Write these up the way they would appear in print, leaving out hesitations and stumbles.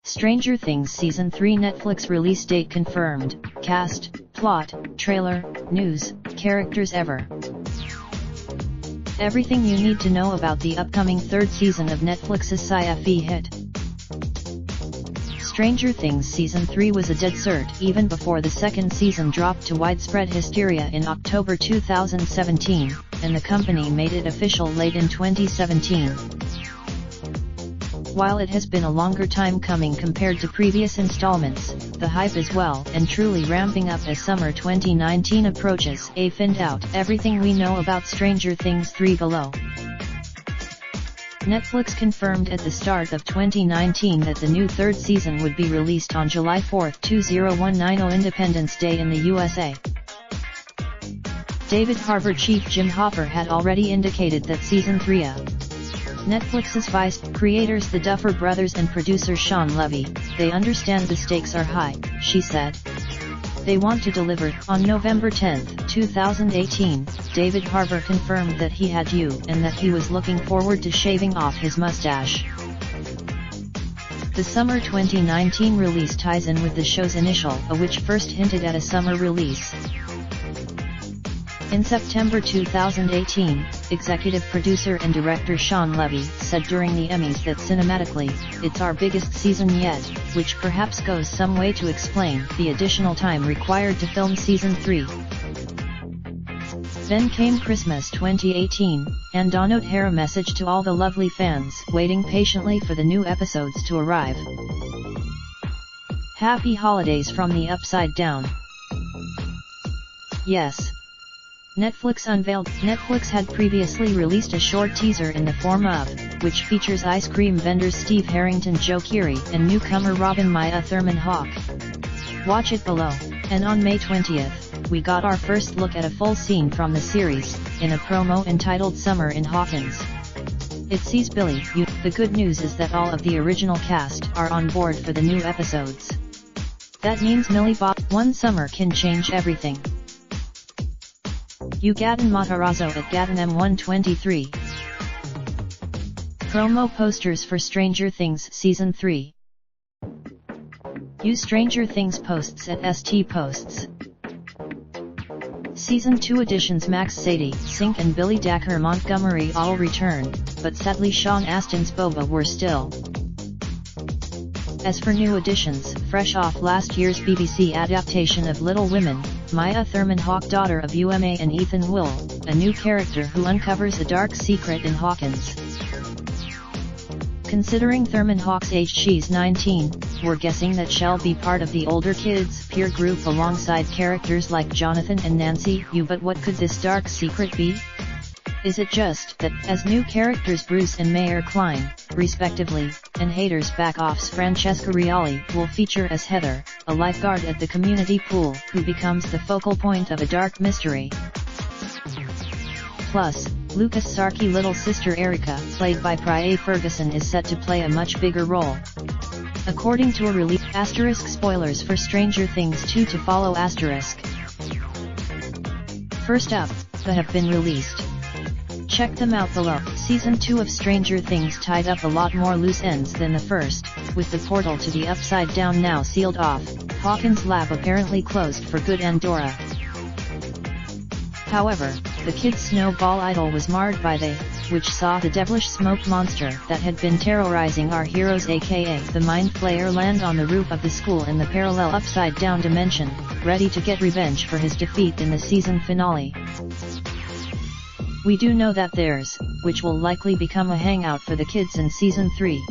Stranger Things Season 3 Netflix release date confirmed, cast, plot, trailer, news, characters ever. Everything you need to know about the upcoming third season of Netflix's sci-fi hit. Stranger Things Season 3 was a dead cert even before the second season dropped to widespread hysteria in October 2017, and the company made it official late in 2017. While it has been a longer time coming compared to previous installments, the hype is well and truly ramping up as summer 2019 approaches. Find out everything we know about Stranger Things 3 below. Netflix confirmed at the start of 2019 that the new third season would be released on July 4, 2019, Independence Day in the USA. David Harbour chief Jim Hopper had already indicated that Season 3 of Netflix's Vice creators, the Duffer Brothers, and producer Shawn Levy, they understand the stakes are high, she said. They want to deliver. On November 10, 2018, David Harbour confirmed that he had you and that he was looking forward to shaving off his mustache. The summer 2019 release ties in with the show's initial, which first hinted at a summer release. In September 2018, executive producer and director Shawn Levy said during the Emmys that cinematically, it's our biggest season yet, which perhaps goes some way to explain the additional time required to film Season 3. Then came Christmas 2018, and Dawn O'Hara messaged to all the lovely fans waiting patiently for the new episodes to arrive. Happy holidays from the Upside Down. Yes. Netflix unveiled. Netflix had previously released a short teaser in the form of, which features ice cream vendors Steve Harrington, Joe Keery, and newcomer Robin Maya Thurman-Hawk. Watch it below. And on May 20th, we got our first look at a full scene from the series, in a promo entitled Summer in Hawkins. It sees Billy. The good news is that all of the original cast are on board for the new episodes. That means Millie Bob. One summer can change everything. Gaten Matarazzo at Gaten M123. Promo posters for Stranger Things Season 3. Use Stranger Things posts at ST Posts. Season 2 additions Max Sadie, Sink and Billy Dacker Montgomery all returned, but sadly Sean Astin's Boba were still. As for new additions, fresh off last year's BBC adaptation of Little Women, Maya Thurman-Hawk, daughter of Uma and Ethan Will, a new character who uncovers a dark secret in Hawkins. Considering Thurman-Hawk's age, she's 19, we're guessing that she'll be part of the older kids' peer group alongside characters like Jonathan and Nancy. But what could this dark secret be? Is it just that, as new characters Bruce and Mayor Klein, respectively, and Haters Back Off's Francesca Reali will feature as Heather, a lifeguard at the community pool, who becomes the focal point of a dark mystery? Plus, Lucas' sarky little sister Erica, played by Priya Ferguson, is set to play a much bigger role. According to a release, spoilers for Stranger Things 2 to follow. First up, the have been released. Check them out below. Season 2 of Stranger Things tied up a lot more loose ends than the first, with the portal to the Upside Down now sealed off, Hawkins' lab apparently closed for good, and Dora. However, the kids' snowball idol was marred by which saw the devilish smoke monster that had been terrorizing our heroes, aka the Mind Flayer, land on the roof of the school in the parallel Upside Down dimension, ready to get revenge for his defeat in the season finale. We do know that theirs, which will likely become a hangout for the kids in Season 3.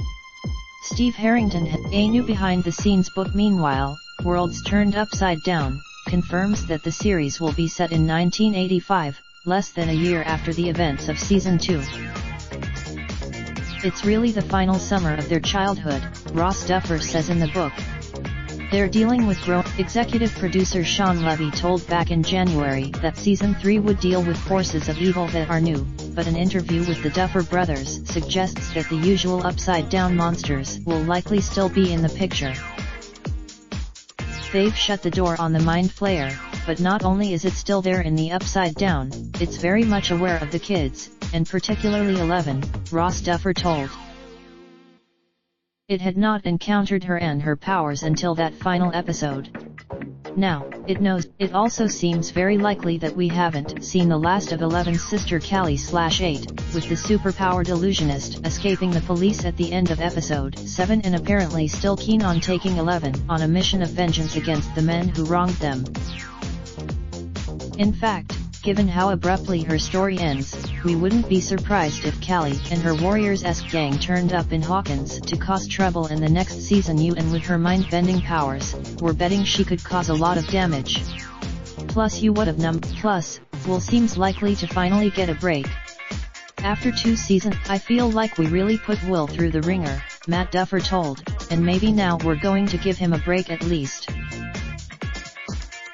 Steve Harrington had a new behind-the-scenes book. Meanwhile, Worlds Turned Upside Down confirms that the series will be set in 1985, less than a year after the events of Season 2. It's really the final summer of their childhood, Ross Duffer says in the book. They're dealing with growth. Executive producer Shawn Levy told back in January that Season 3 would deal with forces of evil that are new, but an interview with the Duffer Brothers suggests that the usual upside-down monsters will likely still be in the picture. They've shut the door on the Mind Flayer, but not only is it still there in the Upside Down, it's very much aware of the kids, and particularly 11, Ross Duffer told. It had not encountered her and her powers until that final episode. Now, it knows. It also seems very likely that we haven't seen the last of 11's sister Callie/8, with the superpowered illusionist escaping the police at the end of episode 7 and apparently still keen on taking 11 on a mission of vengeance against the men who wronged them. In fact, given how abruptly her story ends, we wouldn't be surprised if Callie and her Warriors-esque gang turned up in Hawkins to cause trouble in the next season. And with her mind-bending powers, we're betting she could cause a lot of damage. Plus Will seems likely to finally get a break. After 2 seasons, I feel like we really put Will through the ringer, Matt Duffer told, and maybe now we're going to give him a break at least.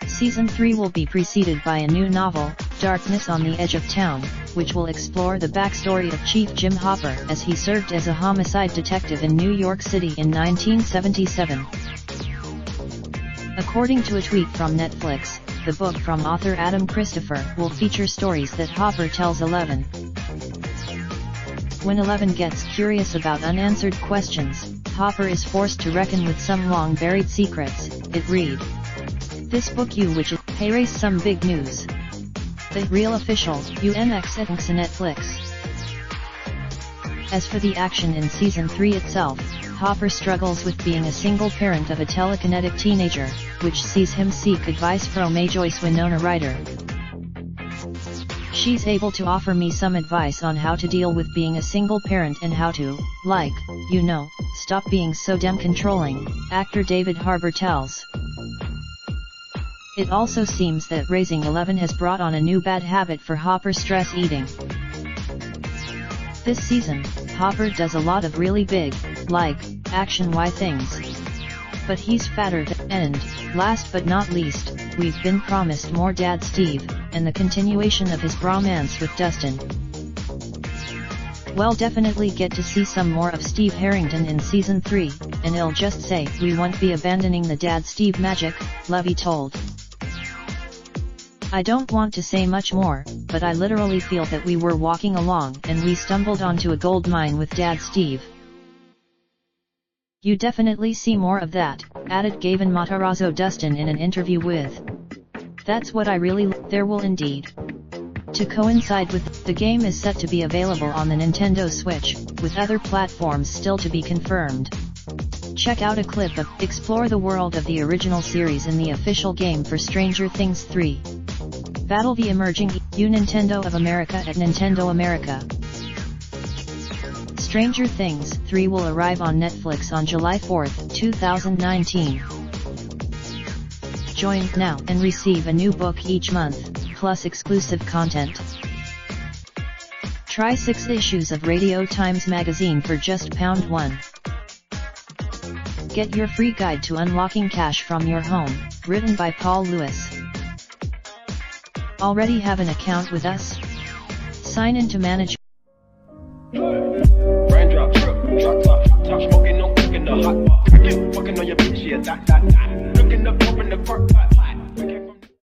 Season 3 will be preceded by a new novel, Darkness on the Edge of Town, which will explore the backstory of Chief Jim Hopper as he served as a homicide detective in New York City in 1977. According to a tweet from Netflix, the book from author Adam Christopher will feature stories that Hopper tells 11. When 11 gets curious about unanswered questions, Hopper is forced to reckon with some long-buried secrets, it read. This book which is race some big news. The Real Official, UNX on Netflix. As for the action in Season 3 itself, Hopper struggles with being a single parent of a telekinetic teenager, which sees him seek advice from Joyce Winona Ryder. She's able to offer me some advice on how to deal with being a single parent and how to, stop being so damn controlling, actor David Harbour tells. It also seems that raising 11 has brought on a new bad habit for Hopper: stress eating. This season, Hopper does a lot of really big, action-y things. But he's fatter and, last but not least, we've been promised more Dad Steve, and the continuation of his bromance with Dustin. We'll definitely get to see some more of Steve Harrington in Season 3, and I'll just say, we won't be abandoning the Dad Steve magic, Levy told. I don't want to say much more, but I literally feel that we were walking along and we stumbled onto a gold mine with Dad Steve. You definitely see more of that, added Gavin Matarazzo Dustin in an interview with. That's what I really. There will indeed. To coincide with, the game is set to be available on the Nintendo Switch, with other platforms still to be confirmed. Check out a clip of Explore the world of the original series in the official game for Stranger Things 3. Battle the emerging Nintendo of America at Nintendo America. Stranger Things 3 will arrive on Netflix on July 4, 2019. Join now and receive a new book each month, plus exclusive content. Try 6 issues of Radio Times magazine for just £1. Get your free guide to unlocking cash from your home, written by Paul Lewis. Already have an account with us? Sign in to manage. Raindrop, drop top smoking, no cooking the hot pot. Fucking on your bitch, yeah, that. Looking up, open the park.